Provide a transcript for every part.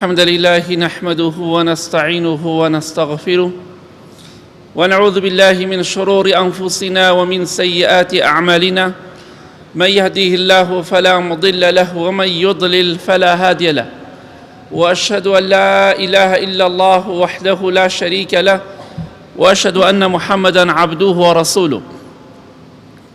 الحمد لله نحمده ونستعينه ونستغفره ونعوذ بالله من شرور أنفسنا ومن سيئات أعمالنا. من يهديه الله فلا مضل له ومن يضلل فلا هادي له، وأشهد أن لا إله إلا الله وحده لا شريك له، وأشهد أن محمدًا عبده ورسوله.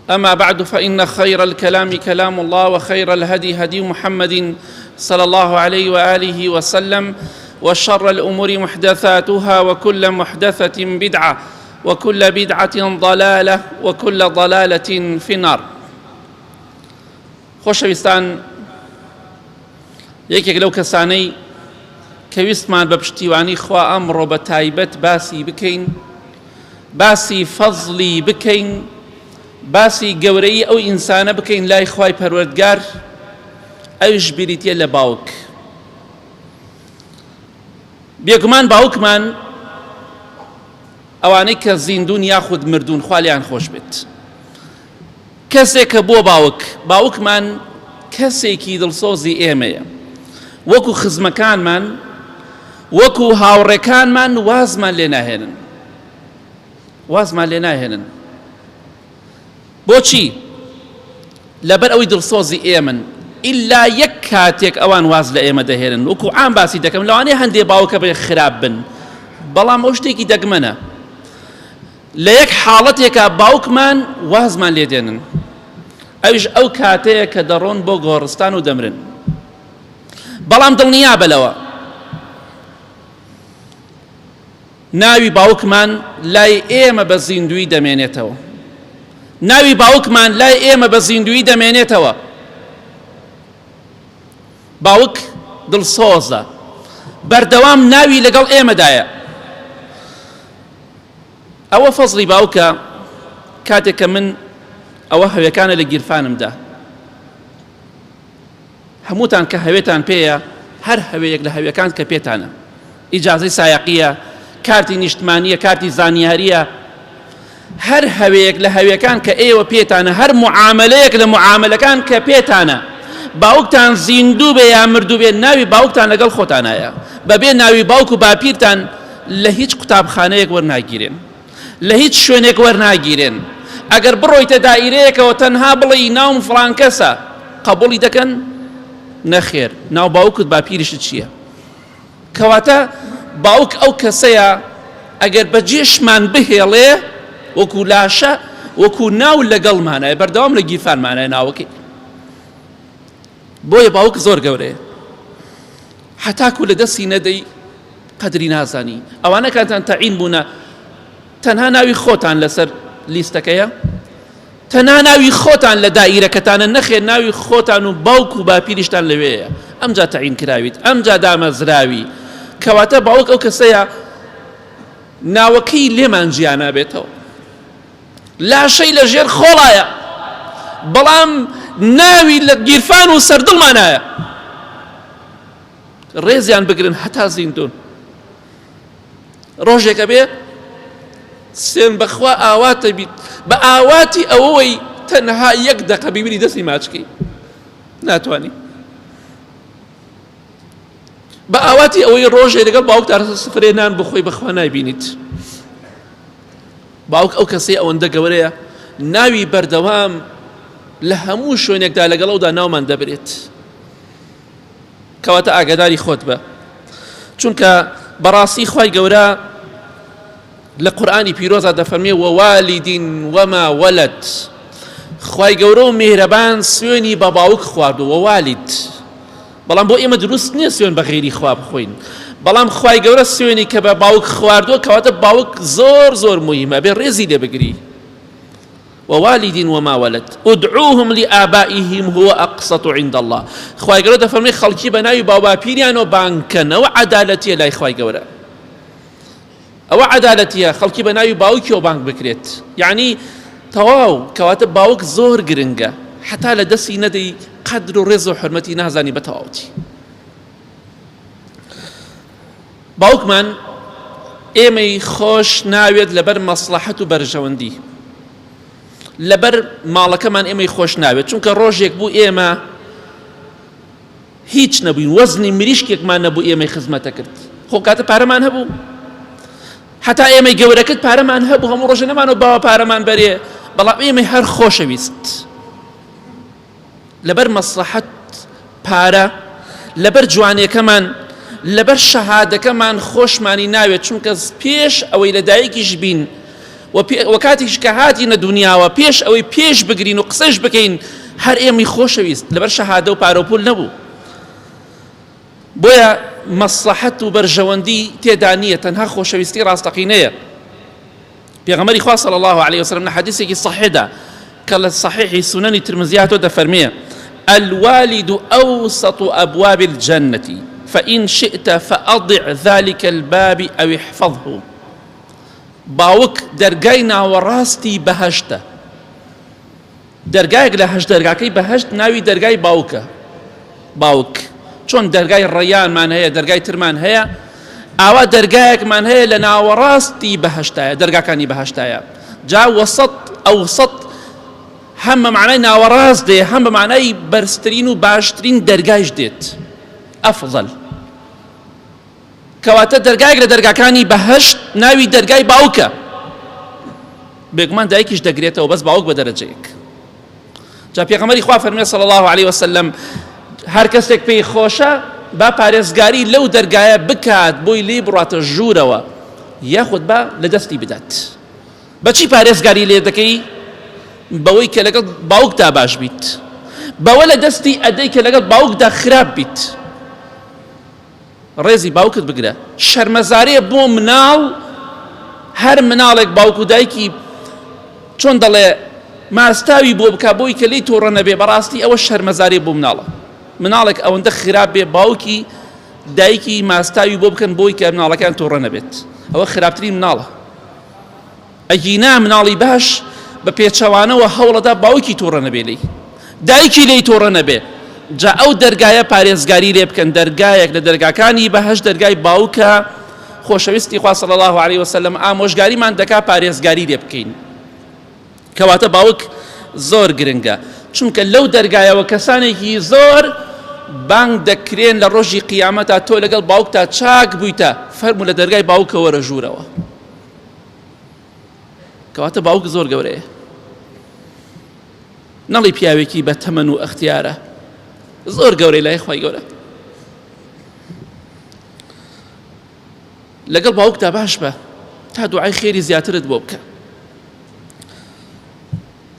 أما بعد، فإن خير الكلام كلام الله، وخير الهدي هدي محمد صلى الله عليه وآله وسلم، وشر الأمور محدثاتها، وكل محدثة بدعة، وكل بدعة ضلالة، وكل ضلالة في النار. خۆشەویستان، یەکێک لەو کەسانەی کە ویستمان بە پشتیوانی خوا ئەمڕۆ بە تایبەت باسی بکەین، باسی فەزڵی بکەین، باسی گەورەی ئەو ئینسانە بکەین لای خوای پەروەردگار، ئەویش بریتیە لە باوک. بێگومان باوکمان ئەوانەی کە زیندون یاخود مردون، خوا لیان خۆش بێت. کەسێک کە بۆ باوکمان کەسێکی دڵسۆزی ئێمەیە، وەکو خزمەکانمان، وەکو هاوڕێکانمان وازمان لێ ناهێنن. بۆچی؟ لەبەر ئەوەی دڵسۆزی ئێمن. ئیلا یەک کاتێک ئەوان واز لە ئێمە دەهێنن، وەکو عام باسی دەکەم، لەوانەیە هەندێ باوکە بێ خراپ بن، بەڵام ئەو شتێکی دەگمەنە. لە یەک حاڵەتێکە باوکمان وازمان لێ دێنن، ئەویش ئەو کاتەیە کە دەڕۆن بۆ گۆڕستان و دەمرن. بەڵام دڵنیا بەلەوە ناوی باوکمان لای ئێمە بە زیندوی دەمێنێتەوە، ناوی باوکمان لای ئێمە بە زیندوی دەمێنێتەوە. باوک دڵسۆزە، بەردەوام ناوی لەگەڵ ئێمەدایە. ئەوە فەزڵی باوکە. کاتێک کە من ئەوە هەوێکانە لە گیرفانمدا، هەمووتان کە هەوێتان پێیە، هەر هەوەیەک لە هەوێکان کە پێتانە، ئیجازەی سایەقیە، کارتی نیشتمانیە، کارتی زانیاریە، هەر هەوەیەک لە هەوێکان کە ئێوە پێتانە، هەر معاملەیەک لە معاملەکان کە پێتانە، باوکتان زیندوو بێ یا مردوو بێ، ناوی باوکتان لەگەڵ خۆتانایە. بەبێ ناوی باوک و باپیرتان لە هیچ قوتابخانەیەک وەرناگیرێن، لە هیچ شوێنێک وەرناگیرێن. ئەگەر بڕۆیتە دائیرەیەکەوە تەنها بڵێی ناوم فڵان کەسە، قبوڵی دەکەن؟ نەخێر، ناو باوکت باپیرشت چییە؟ کەواتە باوک ئەو کەسەیە ئەگەر بەجێشمان بهێڵێ، وەکو لاشە، وەکو ناو لەگەڵمانایە، بەردەوام لە گیرفانمانایە ناوەکەی. بۆیە باوک زۆر گەورەیە، حتاکو لە دەستی نەدەی قەدری نازانی. ئەوانە کاتان تەعین بوونە، تەنها ناوی خۆتان لەسەر لیستەکەیە، تەنها ناوی خۆتان لە دائیرەکەتانە، نەخێر ناوی خۆتان و باوک و باپیریشتان لەوەیە. ئەمجا تەعین کراویت، ئەمجا دامەزراوی. کەواتە باوک ئەو کەسەیە ناوەکەی لێمان گیانە بێتەوە، لاشەی لە ژێر خۆڵایە، بەڵام ناوی لە گیرفان و سەردڵمانایە. ڕێزیان بگرن هەتا زیندون. ڕۆژێکە بێ سێن بەخوا ئاواتە بیت، بە ئاواتی ئەوەی تەنها یەک دەقە بیبینی دەستی ماچکەی ناتوانی، بە ئاواتی ئەوەی ڕۆژێ لەگەڵ باوکتان سفرێ نان بخۆی بەخوا نایبینیت. باوک ئەو کەسەی ئەوەندە گەورەیە، ناوی بەردەوام لە هەموو شوێنێکدا لەگەڵەوەدا ناومان دەبرێت. کەواتە ئاگاداری خۆت بە، چونکە بەڕاستی خوای گەورە لە قورئانی پیرۆزە دەفەرمێ وەوالدین وەما وەلەد. خوای گەورە و میهرەبان سوێنی بە باوک خواردو، وەوالید. بەڵام بۆ ئێمە دروست نییە سوێن بە غەیری خوا بخۆین، بەڵام خوای گەورە سوێنی کە بە باوک خواردووە، کەواتە باوک زۆر زۆر موهیمە، بێ ڕێزی لێ بگری. ووالدين وما ولد ادعوهم لآبائهم هو أقسط عند الله. خواهي قولة فرمي خلقي بناوي بابا بيريانو بانكن او عدالتي لا خواهي قولة او عدالتي خلقي بناوي باوكي وبانك بكريت، يعني تواو كواتب باوك زور قرنقة حتى لدسي ندي قدر رز وحرمتي نهزاني بتواوتي. باوك من ايمي خوش ناويد لبر مصلحة برجواندي، لەبەر ماڵەکەمان ئێمەی خۆش ناوێت، چونکە ڕۆژێک بوو ئێمە هیچ نەبووین، وەزنی مریشکێکمان نەبوو ئێمەی خزمەتە کرد. خۆ کاتە پارەمان هەبوو، حتا ئێمەی گەورەکەت پارەمان هەبوو، هەموو ڕۆژە نەمانەوە باوە پارەمان بەرێ، بەڵام ئێمەی هەر خۆشەویست لەبەر مەسلحەت پارە، لەبەر جوانیەکەمان، لەبەر شەهادەکەمان خۆشمانی ناوێت، چونکە پێش ئەوەی لەدایکیش بین و کاتێکش کە هاتینە دنیاوە پێش ئەوەی پێش بگرین و قسەش بکەین هەر ئێمەی خۆشەویست لەبەر شەهادە و پارە و پول نەبوو. بۆیە مەسلحەت و بەرژەوەندی تێدا نییە، تەنها خۆشەویستی ڕاستەقینەیە. پێغەمبەری خوا صلی الله عليه وسلم لە حەدیثێکی صحیحدا کە لە صحیحی سونەنی ترمزیاتۆ دەفەرمێ: الوالد أوسط أبواب الجنة فإن شئت فأضع ذلك الباب أو احفظه. باوك دەرگای ناوەڕاستی بەهەشتە. دەرگایەک لە هەشت دەرگاکەی بەهەشت ناوی دەرگای باوکە. باوک چۆن دەرگای ڕەیانمان هەیە، دەرگای ترمان هەیە، ئاوا دەرگایەکمان هەیە لە ناوەڕاستی بەهەشتایە، دەرگاکانی بەهەشتایە. جا وەسەط ئەوسەط هەم بە معنای ناوەڕاست دێ، هەم بە معنای بەرزترین و باشترین دەرگایش دێت. ئەفضل کەواتە دەرگایەک لە دەرگاکانی بەهەشت ناوی دەرگای باوکە. بێگومان دایکیش دەگرێتەوە، بەس باوک بە دەرەجەیەک. جا پێغەمبەری خوا فەرمێ صلی الله عليه وسلم: هەر کەسێک پێی خۆشە با پارێزگاری لەو دەرگایە بکات بۆی لێ بڕاتە ژوورەوە، یاخود با لە دەستی بدات. بەچی پارێزگاری لێ دەکەی؟ بەوەی کە لەگەڵ باوکدا باش بیت، بەوە لە دەستی ئەدەی کە لەگەڵ باوکدا خراپ بیت. ڕێزی باوکت بگرە. شەرمەزارەیە بۆ مناڵ، هەر مناڵێک باوک و دایکی چۆن دەڵێ ماستاوی بۆ بکە بۆی کە لی تۆڕە نەبێ، بەڕاستی ئەوە شەرمەزارێ بۆ مناڵە. مناڵێک ئەوەندە خراپ بێ باوکی دایکی ماستاوی بۆ بکەن بۆی کە مناڵەکان تۆڕە نەبێت، ئەوە خراپترین مناڵە. ئەگینا مناڵی باش بە پێچەوانەوە هەوڵەدا باوکی تۆڕە نەبێ لی، دایکی لی تۆڕە نەبێ. جا ئەو دەرگایە پارێزگاری لێ بکەن، دەرگایەک لە دەرگاکانی بەهەشت دەرگای باوکە. خۆشەویستی خوا صلی الله عليه وسلم ئامۆژگاریمان دەکا پارێزگاری لێ بکەین. کەواتە باوک زۆر گرنگە، چونکە لەو دەرگایەوە کەسانێکی زۆر بانگ دەکرێن لە ڕۆژی قیامەتا تۆ لەگەڵ باوکتا چاک بوویتە، فەرموو لە دەرگای باوکە وەرە ژوورەوە. کەواتە باوک زۆر گەورەیە. نەڵی پیاوێکی بە تەمەن و ئەختیارە، زۆر گەورەی لای خوای گەورە. لەگەڵ باوکتا باش بە تا دوعای خێری زیاترت بۆ بکە.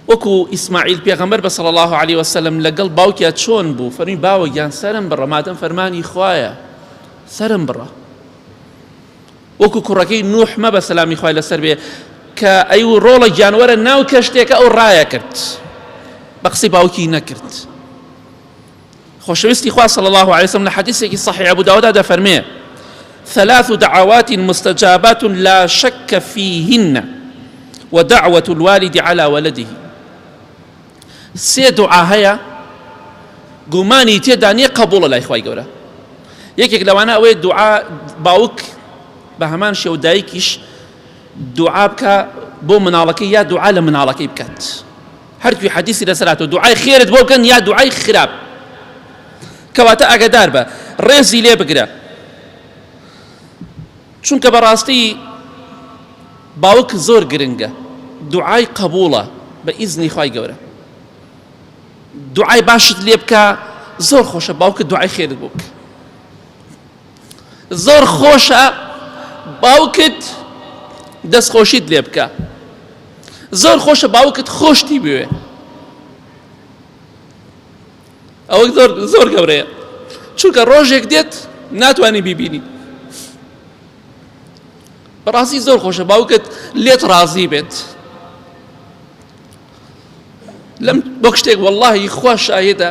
وەکو ئیسماعیل پێغەمبەر بە صلی الله عليه وسلم لەگەڵ باوکیا چۆن بوو، فەرمی باوە گیان سەرم بڕە، مادەم فەرمانی خوایە سەرم بڕە. وەکو کوڕەکەی نوح مەبە سەلامی خوای لەسەر بێ کە ئەی ڕۆڵە گیانوەرە ناو کەشتێکە ئەو ڕایە کرد، بە قسەی باوکی نەکرد. خۆشەویستی خوا صلی الله عليه وسلم لە حەدیثێکی صحیح ئەبو داووددا دەفەرمێ: ثلاث دعوات مستجابات لا شك فيهن ودعوة الوالد على ولده. سێ دوعا هەیە گومانی تێدا نییە قبوڵە لای خوای گەورە. یەکێک لەوانە ئەوەیە دوعا باوک بە هەمان شێو دایکیش دوعا بکە بۆ مناڵەکەی، یا دوعا لە مناڵەکەی بکات. هەردووی حەدیثی لەسەراتەوە دوعای خێرت بۆ بکەن یا دوعای خراپ. کەواتە ئاگادار بە، ڕێزی لێ بگرە، چونکە بەڕاستی باوک زۆر گرنگە. دوعای قبوڵە بە ئیزنی خوای گەورە. دوعای باشت لێ بکە، زۆر خۆشە باوکت دوعای خێرت بۆ بکە. زۆر خۆشە باوکت دەستخۆشیت لێ بکە، زۆر خۆشە باوکت خۆشتی بوێ. ئەوە زۆر گەورەیە، چونکە ڕۆژێک دێت ناتوانانی بیبینی. بەڕاستی زۆر خۆشە باوکت لێت ڕازی بێت. لەم بۆ شتێک وەڵڵاهی خوا شاهێدە،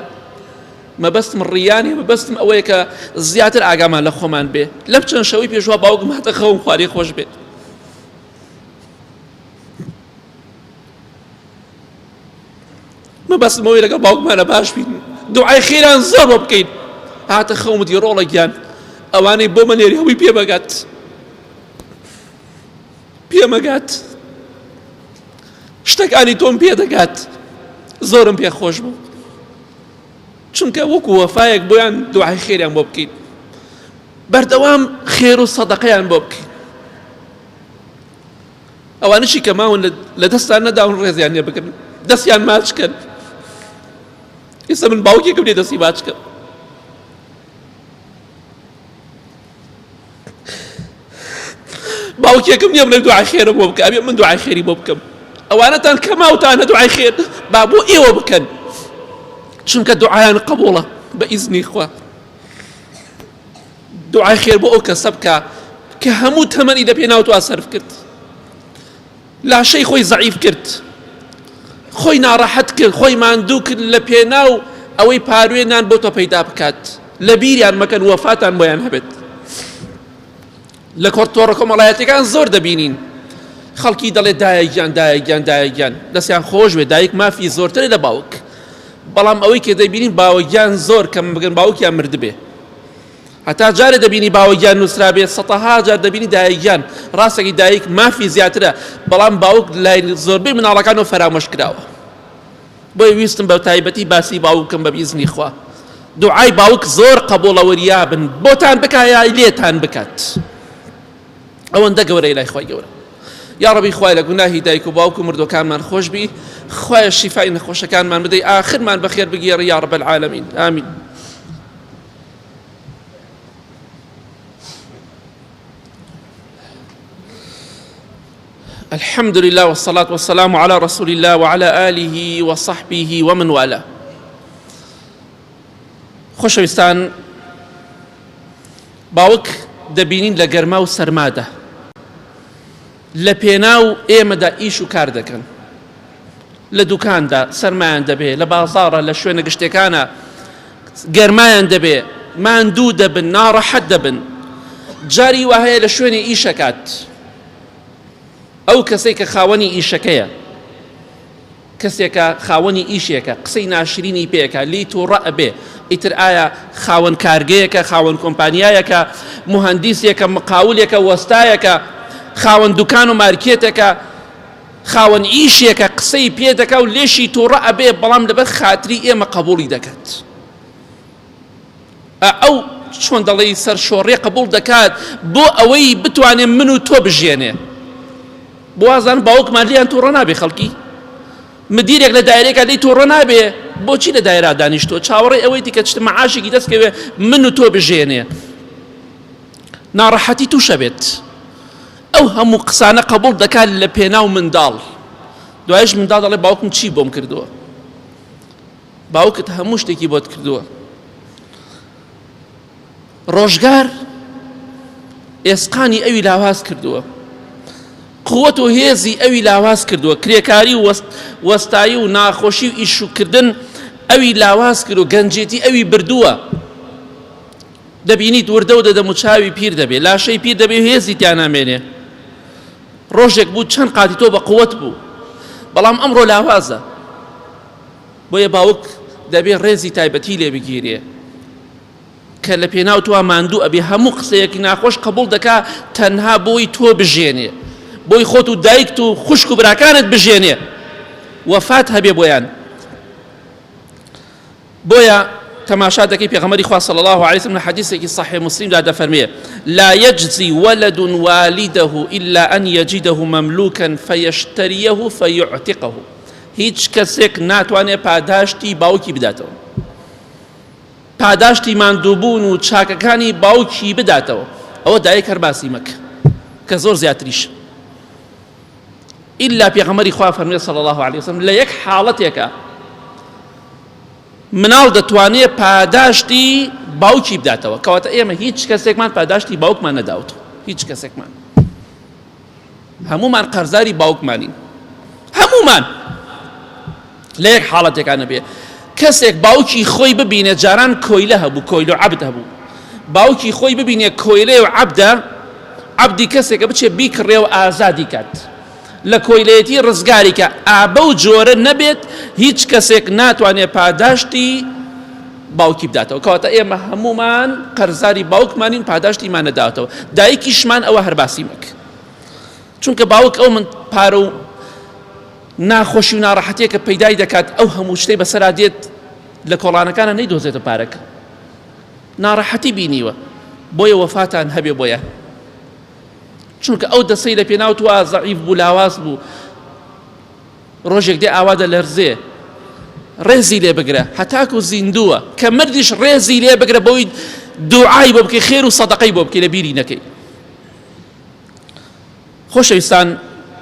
مەبەستم ڕیانێ، مەبەستم ئەوەیە کە زیاتر ئاگامان لە خۆمان بێ. لەم چەند شەوەی پێشوا باوکم هاتە خەوم، خواری خۆش بێت. مەبەستم ئەوەیە لەگەڵ باوکمانە باش بین، دوعای خێران زۆر بۆ بکەین. هاتە خەومتی ڕۆڵە گیان ئەوانەی بۆ مەنێری هەوی پێمەگات، پێمەگات، شتەکانی تۆم پێدەگات، زۆرم پێ خۆش بوو. چونکە وەکو وەفایەک بۆیان دوعای خێریان بۆ بکەیت، بەردەوام خێر و سەدەقەیان بۆ بکەیت. ئەوانشی کە ماون لە دەستان نەداون ڕێزیان لێ بکەن، دەستیان ماچکەن. ئێستا من باوکێکم لێ دەستی ماچکەم، باوکێکم نییە بڵێ دوعای خێرە بۆ بکە، ئەبێ من دوعای خێری بۆ بکەم. ئەوانەتان کەماوتانە دوعای خێر با بۆ ئێوە بکەن، چونکە دوعایان قبوڵە بە ئیزنی خوا. دوعای خێر بۆ ئەو کەسە بکە کە هەموو تەمەنی لە پێناوتوە سەرف کرد، لاشەی خۆی زەعیف کرد، خۆی ناڕەحەت کرد، خۆی ماندوو کرد لە پێناو ئەوەی پاروێنان بۆ تۆ پەیدا بکات. لە بیریان مەکەن وەفاتان بۆیان هەبێت. لە کۆرتۆڕە کۆمەڵایەتەکان زۆر دەبینین خەڵکی دەڵێ دایەکیان دایەکیان دایەکیان دەستیان خۆش بێ، دایک مافی زۆرترە لە باوک، بەڵام ئەوەی کە دەبینین باوەکیان زۆر کەم بگەن باوکیان مردبێ. هەتا جارێ دەبینی باوەکیان نووسرا بێ، سەتەها جار دەبینی دایەکیان. ڕاستەکی دایک مافی زیاترە، بەڵام باوک لای زۆربەی مناڵەکانەوە فەرامۆش کراوە. بۆی ویستم بە تایبەتی باسی باوکم بە بیزنی خوا. دوعای باوک زۆر قبوڵە وەریابن، بۆتان بکایە لێتان بکات. ئەوەندە گەورەی لای خوای گەورە. یا ربی خوای لە گوناهی دایک و باوک و مردوەکانمان خۆش بی، خوای شیفای نەخۆشەکانمان بدەی، ئاخرمان بەخێر بگێڕی یا رب العالمین. ئامین. الحمد لله والصلاة والسلام على رسول الله وعلى آله وصحبه ومن والاه. خۆشەویستان، باوک دەبینین لە گەرما و سەرمادە، لە پێناو ئێمەدا ئیش و کار دەکەن، لە دوکاندا سەرمایان دەبێ، لە بازاڕە لە شوێنە گشتەکانە گەرمایان دەبێ، ماندوو دەبن، ناڕەحەت دەبن. جاری وهەیە لە شوێنی ئیشەکات ئەو کەسێک کە خاوەنی ئیشەکەیە، کەسێکە خاوەنی ئیشێکە، قسەی ناشرینی پێەکە، لی تووڕە ئەبێ، ئیتر ئایا خاوەن کارگەیەکە، خاوەن کۆمپانیایەکە، مهندیسێکە، مقاولێکە، وەستایەکە، خاوەن دوکان و مارکێتێکە، خاوەن ئیشێکە، قسەی پێ دەکا و لێشی تووڕە ئەبێ، بەڵام لەبەر خاتری ئێمە قبوڵی دەکات. ئەو چۆن دەڵێی سەرشۆڕێ قبوڵ دەکات بۆ ئەوەی بتوانێت من و تۆ بژێنێ. بوازان باوکمان لیان تووڕە نابێ، خەڵکی مدیرێک لە دایرێکە لی تووڕە نابێ، بۆچی لە دایرا دانیشتۆ؟ چاوەڕێ ئەوەی دیکە چتە مەعاشێکی دەستکەوێ من و تۆ بژێنێ، ناڕەحەتی تووشە بێت. ئەو هەموو قسانە قبوڵ دەکات لە پێناو منداڵ. دوایش منداڵ دەڵێ باوکم چی بۆم کردووە؟ باوکت هەموو شتێکی بۆت کردووە. ڕۆژگار ئێسقانی ئەوی لاواز کردووە، قووەت و هێزی ئەوی لاواز کردووە، کرێکاری و وەستایی و ناخۆشی و ئیشوکردن ئەوی لاواز کرد و گەنجێتی ئەوی بردووە. دەبینیت وردە و دەدەم و چاوی پیر دەبێ، لاشەی پیر دەبێ و هێزی تیان نامێنێ. ڕۆژێک بوو چەند قاتی تۆ بە قووەت بوو، بەڵام ئەمڕۆ لاوازە. بۆیە باوک دەبێ ڕێزی تایبەتی لێ بگیرێ کە لە پێناو تۆ ماندوو ئەبێ، هەموو قسەیەکی ناخۆش قبوڵ دەکا تەنها بۆی تۆ بژێنێ، بۆی خۆت و دایکت و خوشک و براکانت بژێنێ، وەفات هەبێ بۆیان. بۆیە تەماشا دەکەی پێغەمبەری خوا صلی الله علیه وسلم لە حەدیثێکی صحیح مسلمدا دەفەرمێ: لا يجزي ولد والده إلا أن يجده مملوكا فيشتريه فيعتقه. هیچ کەسێک ناتوانێ پاداشتی باوکی بداتەوە، پاداشتی ماندووبوون و چاکەکانی باوکی بداتەوە. ئەوە دایک هەر باسی مەکە کە زۆر زیاتریش. إلا پێغەمبەری خوا فەرمێ صلی الله علیه وسلم لە یەک حاڵەتێکە مناڵ دەتوانێت پاداشتی باوکی بداتەوە، کەواتە ئێمە هیچ کەسێکمان پاداشتی باوکمان نەداوتەوە، هیچ کەسێکمان. هەمومان قەرزاری باوکمانین، هەمومان. لە یەک حاڵەتێکە نەبێ کەسێک باوکی خۆی ببینێت، جاران کۆیلە هەبوو، کۆیلە و عەبد هەبوو، باوکی خۆی ببینێت کۆیلە و عەبدە، عەبدی کەسێکە بچێ بیکڕێ و ئازادی کات، لە کۆیلەتی ڕزگاری کە ئابە و جۆرە نەبێت، هیچ کەسێک ناتوانێت پاداشتی باوکی بداتەوە. کەواتە ئێمە هەمومان قەرزاری باوکمانین، پاداشتیمان نەداتەوە. دایکیشمان ئەوە هەر باسی مەکە، چونکە باوک ئەو من پارە و ناخۆشی و ناڕەحەتیە کە پەیدای دەکات، ئەو هەموو شتەی بەسەرا دێت لە کۆڵانەکانە نەیدۆزێتە پارەکە، ناڕەحەتی بینیوە، بۆیە وەفاتان هەبێ بۆیە، چونکە ئەو دەسەی لە پێناوتوە زەعیف بوو، لاواز بوو، ڕۆژێک دێ ئاوادە لەرزێ، ڕێزی لێ بگرە، هەتاکو زیندووە کە مردیش ڕێزی لێ بگرە بۆی دوعای بۆ بکەی، خێر و سەدەقەی بۆ بکەی، لە بیری نەکەی. خۆشەویستان،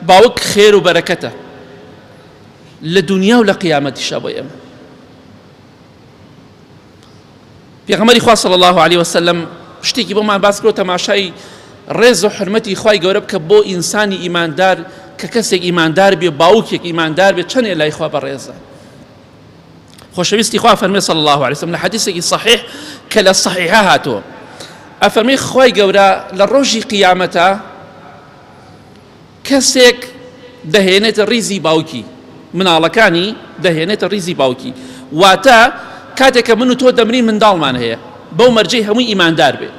باوک خێر و بەرەکەتە لە دنیا و لە قیامەتیشا بۆ ئێمە. پێغەمبەری خوا صلی الله علیه وسلم شتێکی بۆمان باس کرد، تەماشای ڕێز و حرمەتی خوای گەورە بکە بۆ ئینسانی ئیماندار، کە کەسێک ئیماندار بێ، باوکێک ئیماندار بێ، چەندێ لای خوا بەڕێزە. خۆشەویستی خوا فەرمێ صلی الله علیه وسلم لە حەدیثێکی صحیح کە لە صحیحە هاتووە، ئەفەرمێ خوای گەورە لە ڕۆژی قیامەتە کەسێک دەهێنێتە ڕیزی باوکی، مناڵەکانی دەهێنێتە ڕیزی باوکی، واتە کاتێککە من و تۆ دەمرین منداڵمان هەیە، بەو مەرجەی هەمووی ئیماندار بێ.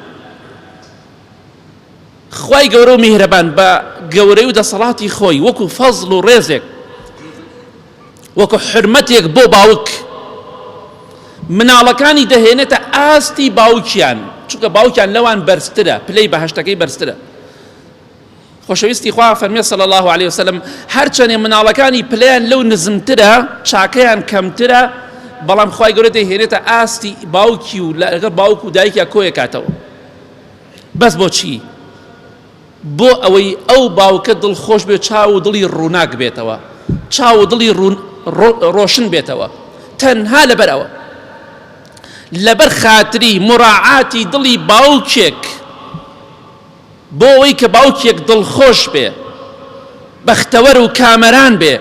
خوای گەورە و میهرەبان بە گەورەی و دەسەڵاتی خۆی وەکو فەزڵ و ڕێزێک، وەکو حرمەتێک بۆ باوک، مناڵەکانی دەهێنێتە ئاستی باوکیان، چونکە باوکیان لەوان بەرزترە، پلەی بەهەشتەکەی بەرزترە. خۆشەویستی خوا فەرمێ صلی الله علیه وسلم هەرچەندێ مناڵەکانی پلەیان لەو نزمترە، چاکەیان کەمترە، بەڵام خوای گەورە دەیهێنێتە ئاستی باوکی و لەگەڵ باوک و دایکیا کۆیە کاتەوە. بەس بۆچی؟ بۆ ئەوەی ئەو باوکە دڵخۆش بێت، چاو و دڵی ڕووناک بێتەوە، چاو و دڵی ڕۆشن بێتەوە، تەنها لەبەرەوە، لەبەر خاتری مراعاتی دڵی باوکێک، بۆ ئەوەی کە باوکێک دڵخۆش بێ، بەختەوەر و کامەران بێ،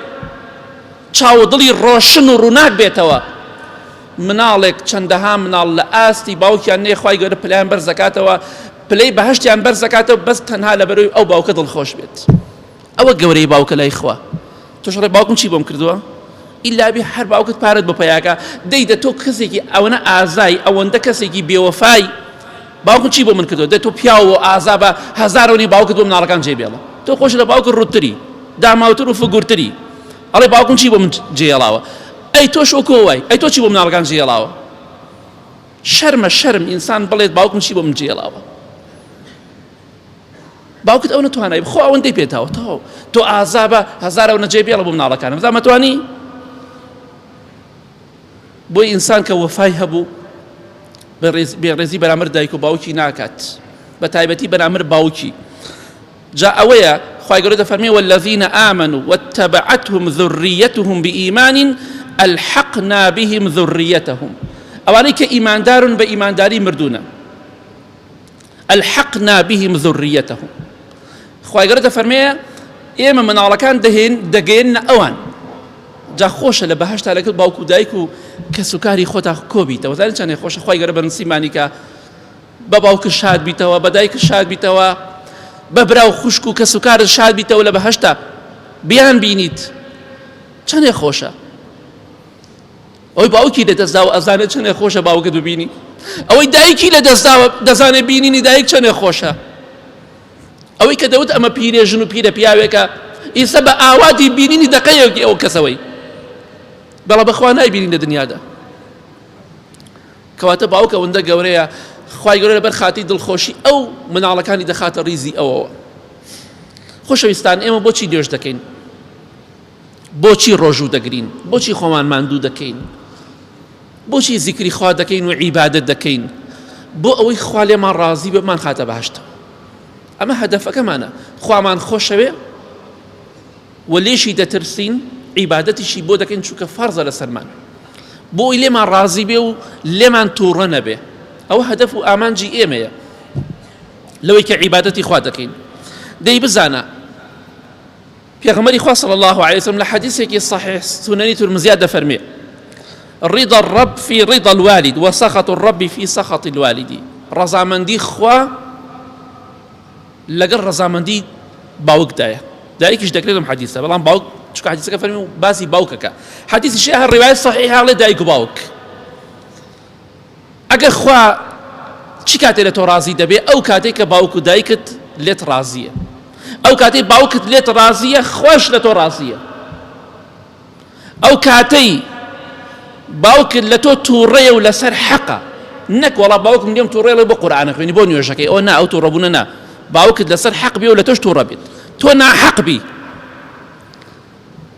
چاو و دڵی ڕۆشن و ڕووناک بێتەوە. مناڵێک چەندەها مناڵ لە ئاستی باوکیان نێ، خوای گەورە پلەیان بەرز دەکاتەوە، پلەی بەهەشتیان بەرز دەکاتەوە، بەس تەنها لەبەرەوەی ئەو باوکە دڵخۆش بێت. ئەوە گەورەی باوکە لای خوا. تۆش ڕێ باوکم چی بۆم کردووە؟ ئیلا بێ هەر باوکت پارەت بە پەیاکە، دەیدە تۆ کەسێکی ئەوەنە ئازای، ئەوەندە کەسێکی بێوەفای، باوکم چی بۆ من کردووە؟ دە تۆ پیاوە ئازا بە هەزارەوەنی باوکت بۆ مناڵەکان جێبێڵە، تۆ خۆش لە باوکت ڕووتری، داماوتر و فگورتری، ئەڵێ باوکم چی بۆ من جێڵاوە؟ ئەی تۆش وەکۆ وای، ئەی تۆ چی بۆ مناڵەکان جێڵاوە؟ شەرمە، شەرم ئینسان بڵێت باوکم چی بۆ من جێڵاوە. باوکت ئەو نەتوانای، خۆ ئەوەندەی پێتاوە، تۆ ئازا بە هەزارەوە نەجێبێڵە بۆ مناڵەکانم، زا مەتوانی؟ بۆی ئینسان کە وەفای هەبوو بێڕێزی بەرامبەر دایک و باوکی ناکات، بە تایبەتی بەرامبەر باوکی. جا ئەوەیە خوای گەورە دەفەرمێ والذین آمنوا واتبعتهم ذريتهم بإيمان ألحقنا بهم ذريتهم، ئەوانەی کە ئیماندارن بە ئیمانداری مردوونە، ألحقنا بهم ذريتهم. خوای گەورە دەفەرمێ ئێمە مناڵەکان دەگەێنە ئەوان. جا خۆشە لە بەهەشتا لەگەڵ باوک و دایک و کەس و کاری خۆتا کۆبیتەوە، زانین چەندێ خۆشە خوای گەورە بە نسیمانی کە بە باوکت شاد بیتەوە، بە دایکت شاد بیتەوە، بە براو خوشک و کەس و کارت شاد بیتەوە لە بەهەشتا بیان بینیت، چەندێ خۆشە. ئەوەی باوکی لە دەستداوە ئەزانێت چەندێ خۆشە باوکت ببینی، ئەوەی دایکی لە دەستداوە دەزانێت بینینی دایک چەندێ خۆشە. ئەوەی کە دەوت ئەمە پیرێژن و پیرە پیاوێکە، ئیسا بە ئاوادی بینینی دەقەیەکی ئەو کەسەوەی، بەڵام بەخوا نایبینین لە دنیادا. کەواتە باوکە ئەوەندە گەورەیە، خوای گەورە لەبەر خاتی دڵخۆشی ئەو مناڵەکانی دەخاتە ڕیزی ئەوەوە. خۆشەویستان، ئێمە بۆچی نوێژ دەکەین؟ بۆچی ڕۆژوو دەگرین؟ بۆچی خۆمان ماندوو دەکەین؟ بۆچی زیکری خوا دەکەین و عیبادەت دەکەین؟ بۆ ئەوەی خوا لێمان ڕازی بێ، بمان خاتە بەهەشتەوە. ئەمە هەدەفەکەمانە، خوامان خۆشەوێ و لێشی دەترسین، عیبادەتیشی بۆ دەکەین چونکە فەرزە لەسەرمان، بۆ ئەوی لێمان ڕازی بێ و لێمان تووڕە نەبێ. ئەوە هەدەف و ئامانجی ئێمەیە لەوەی کە عیبادەتی خوا دەکەین. دەی بزانە پێغەمبەری خوا صلی الله علیه وسلم لە حەدیثێکی صحیح سونەنی تورمزی دەفەرمێ رضا الرب في رضا الوالد وسخط الرب في سخط الوالد. ڕەزامەندی خوا لەگەڵ ڕەزامەندی باوکدایە. دایکیش دەکرێت ئەم حەدیثە، بەڵام باوک چونکە حەدیثەکە فەرمی باسی باوکەکە، حەدیثیشی هەر ڕیوایەت صحیحە لە دایک و باوک. ئەگەر خوا چی کاتێ لە تۆ ڕازی دەبێ؟ ئەو کاتێک کە باوک و دایکت لێت ڕازیە، ئەو کاتەی باوکت لێت ڕازیە، خۆش لە تۆ ڕازیە. ئەو کاتەی باوکت لە تۆ تووڕێە و لەسەر حەقە، نەک وەڵا باوکم دێم تووڕێڵێ بۆ قورئانە خوێنی بۆ نوێژەکەی، ئەو نا، ئەو تووڕەبوونە نا، باوکت لەسەر حەق بێ و لە تۆش تووڕە بێت، تۆ ناحەق بی.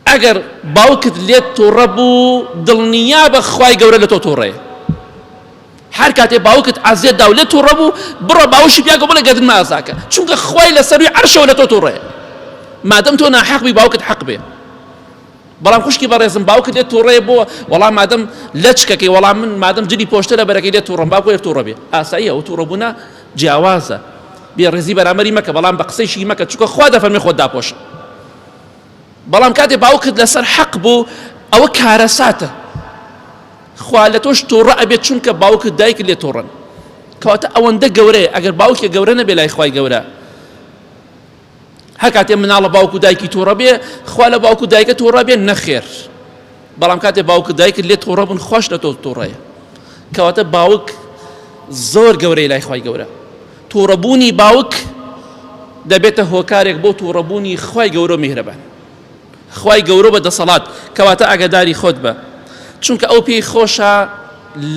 ئەگەر باوکت لێت تووڕە بوو دڵنیا بە خوای گەورە لە تۆ تووڕەیە. هەر کاتێ باوکت ئازێت دا و لێت تووڕە بوو بڕۆ باوشی پیاکە بڵێ گەدن مازاکە، چونکە خوای لەسەروی عەرشەوە لە تۆ تووڕەیە، مادەم تۆ ناحەق بی باوکت حەق بێ. بەڵام خوشکی بەڕێزم باوکت لێت تووڕەیە بۆ وەڵام مادەم لەچکەکەی وەڵام من مادەم جلی پۆشتە لە بەرەکەی لێت تووڕەم باوکە لێت تووڕە بێ، ئاساییە ئەو تووڕەبوونە جیاوازە، بێڕێزی بەرامبەری مەکە، بەڵام بە قسەیشی مەکە، چونکە خوا دەفەرمێ خۆت داپۆشە. بەڵام کاتێ باوکت لەسەر حەق بوو ئەوە کارەساتە، خوا لە تۆش تووڕە ئەبێت، چونکە باوکت دایکت لێ تووڕەن، کەواتە ئەوەندە گەورەیە. ئەگەر باوکێ گەورە نەبێ لای خوای گەورە، هەر کاتێ مناڵە باوک و دایکی تووڕە بێ خوا لە باوک و دایکە تووڕە بێ نەخێر، بەڵام کاتێ باوکت دایکت لێ تووڕە بوون خۆش لە تۆ تووڕەیە، کەواتە باوک زۆر گەورەی لای خوای گەورە. تووڕەبوونی باوک دەبێتە هۆکارێک بۆ تووڕەبوونی خوای گەورە و میهرەبان. خوای گەورە بە دەسەڵات، کەواتە ئاگاداری خۆت بە، چونکە ئەو پێی خۆشە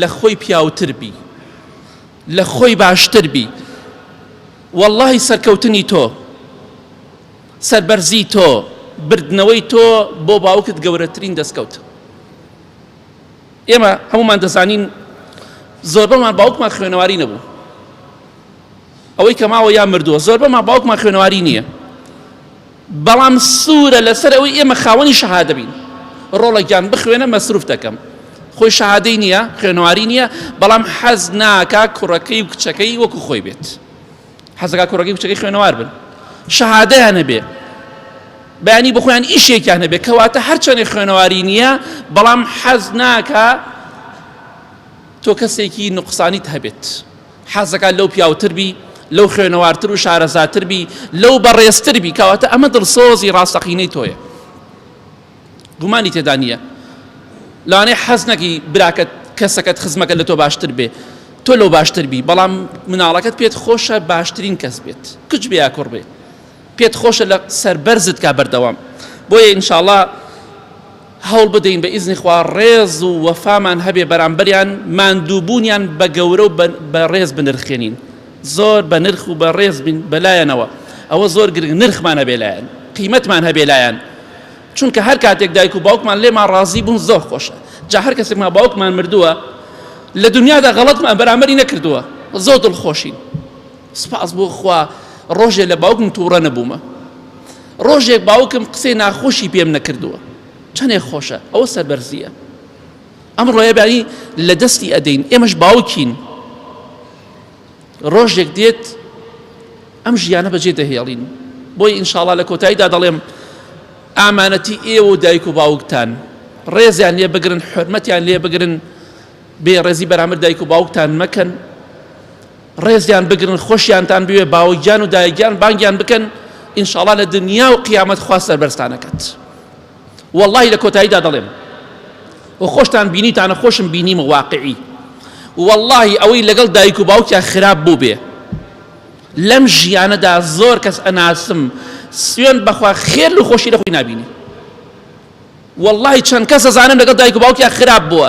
لە خۆی پیاوتر بی، لە خۆی باشتر بی. وەڵڵاهی سەرکەوتنی تۆ، سەربەرزی تۆ، بردنەوەی تۆ بۆ باوکت گەورەترین دەستکەوتە. ئێمە هەمومان دەزانین زۆربەمان باوکمان خوێنەواری نەبوو، ئەوەی کە ماوە یا مردووە، زۆربەمان باوکمان خوێنەواری نییە، بەڵام سوورە لەسەر ئەوەی ئێمە خاوەنی شەهادە بین. ڕۆڵێکیان بخوێنە مەسروف دەکەم، خۆی شەهادەی نییە، خوێنەواری نییە، بەڵام حەز ناکا کوڕەکەی و کچەکەی وەکو خۆی بێت، حەزەکا کوڕەکەی و کچەکەی خوێنەوار بن، شەهادەیان هەبێ، بەیانی بۆ خۆیان ئیشێکیان هەبێ، کەواتە هەرچەندێک خوێنەواری نییە بەڵام حەز ناکا تۆ کەسێکی نوقسانیت هەبێت، حەزەکە لەو پیاوتر بی، لەو خوێنەوارتر و شارەزاتر بی، لەو بەڕێزتر بی، کەواتە ئەمە دڵسۆزی ڕاستەقینەی تۆیە، گومانی تێدا نییە. لەوانەیە حەز نەکەی براکەت کەسەکەت خزمەکەت لە تۆ باشتر بێ، تۆ لەو باشتر بی، بەڵام مناڵەکەت پێت خۆشە باشترین کەس بێت، کچ بێ یا کوڕ بێ، پێت خۆشە لە سەربەرزت کا بەردەوام. بۆیە ئینشاءڵڵا هەوڵ بدەین بە ئیزنی خوا ڕێز و وەفامان هەبێ، بەرامبەریان ماندووبوونیان بە گەورە و بە ڕێز بنرخێنین، زۆر بە نرخ و بە ڕێز بین بەلایەنەوە، ئەوە زۆر گرنگ، نرخمان هەبێ لایەن، قیمەتمان هەبێ لایەن، چونکە هەر کاتێک دایک و باوکمان لێمان ڕازی بوون زۆر خۆشە. جا هەر کەسێکمان باوکمان مردووە لە دنیادا غەڵەتمان بەرامبەری نەکردووە زۆر دڵخۆشین، سپاس بۆ خوا ڕۆژێک لە باوکم تووڕە نەبوومە، ڕۆژێک باوکم قسەی ناخۆشی پێم نەکردووە، چەندێک خۆشە، ئەوە سەربەرزیە. ئەمڕۆ یەبانی لە دەستی ئەدەین، ئێمەش باوکین، ڕۆژێک دێت ئەم ژیانە بەجێ دەهێڵین. بۆی ئینشاءڵڵا لە کۆتاییدا دەڵێم ئامانەتی ئێوە و دایک و باوکتان، ڕێزیان لێ بگرن، حورمەتیان لێ بگرن، بێڕێزی بەرامبەر دایک و باوکتان مەکەن، ڕێزیان بگرن، خۆشیانتان بوێ، باوکیان و دایکیان بانگیان بکەن، ئینشاءڵڵا لە دنیا و قیامەت خوا سەربەرزتانەکەت. وەڵڵاهی لە کۆتاییدا دەڵێم و خۆشتان بینیتانە خۆشم بینیمە واقعی، وەڵڵاهی ئەوەی لەگەڵ دایک و باوکیان خراپ بوو بێ لەم ژیانەدا زۆر کەس ئەناسم سوێن بەخوا خێر و خۆشی لە خۆی نابینی. وەڵڵاهی چەند کەس ئەزانم لەگەڵ دایک و باوکیان خراپ بووە،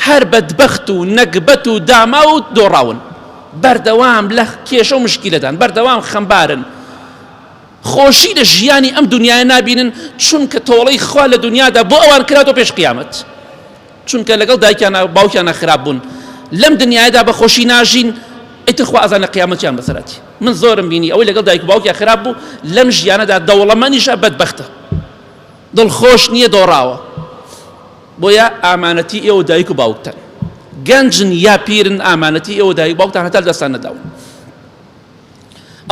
هەر بەدبەخت و نەکبەت و داما و دۆڕاون، بەردەوام لە کێشە و مشکیلەدان، بەردەوام خەمبارن، خۆشی لە ژیانی ئەم دنیای نابینن، چونکە تۆڵەی خوا لە دنیادا بۆ ئەوان کراتەوە پێش قیامەت، چونکە لەگەڵ دایکیان باوکیان خراپ بوون لەم دنیادا بە خۆشی ناژین، ئیتر خوا ئەزان لە قیامەتیان بەسەراتی. من زۆرم بینی ئەوەی لەگەڵ دایک و باوکیان خراپ بوو لەم ژیانەدا دەوڵەمەندیشە بەدبەختە، دڵخۆش نییە، دۆڕاوە. بۆیە ئامانەتی ئێوە دایک و باوکتان، گەنجن یا پیرن، ئامانەتی ئێوە دایک و باوکتان هەتا دەستان نەداون.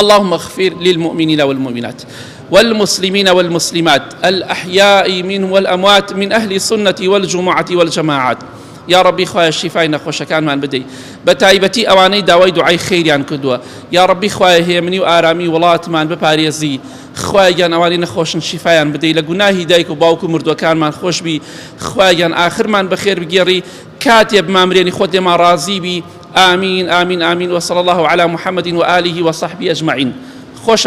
اللهم اغفر للمؤمنين والمؤمنات والمسلمين والمسلمات الأحياء منهم والأموات من أهل السنة والجمعة والجماعات. يا ربي خويا الشفاء نخوش كان من بدي بتايبتي أواني داوي دعاء خير عن كدوة. يا ربي خويا هي مني وآرامي ولات من بباريزي خويا أواني نخوش الشفاء عن بدي لجناه دايك وباوك مردو كان من خوش بي خويا آخر من بخير بجري كاتب مامرين خود ما راضي بي. آمين آمين آمين. وصلى الله على محمد وآله وصحبه أجمعين. خوش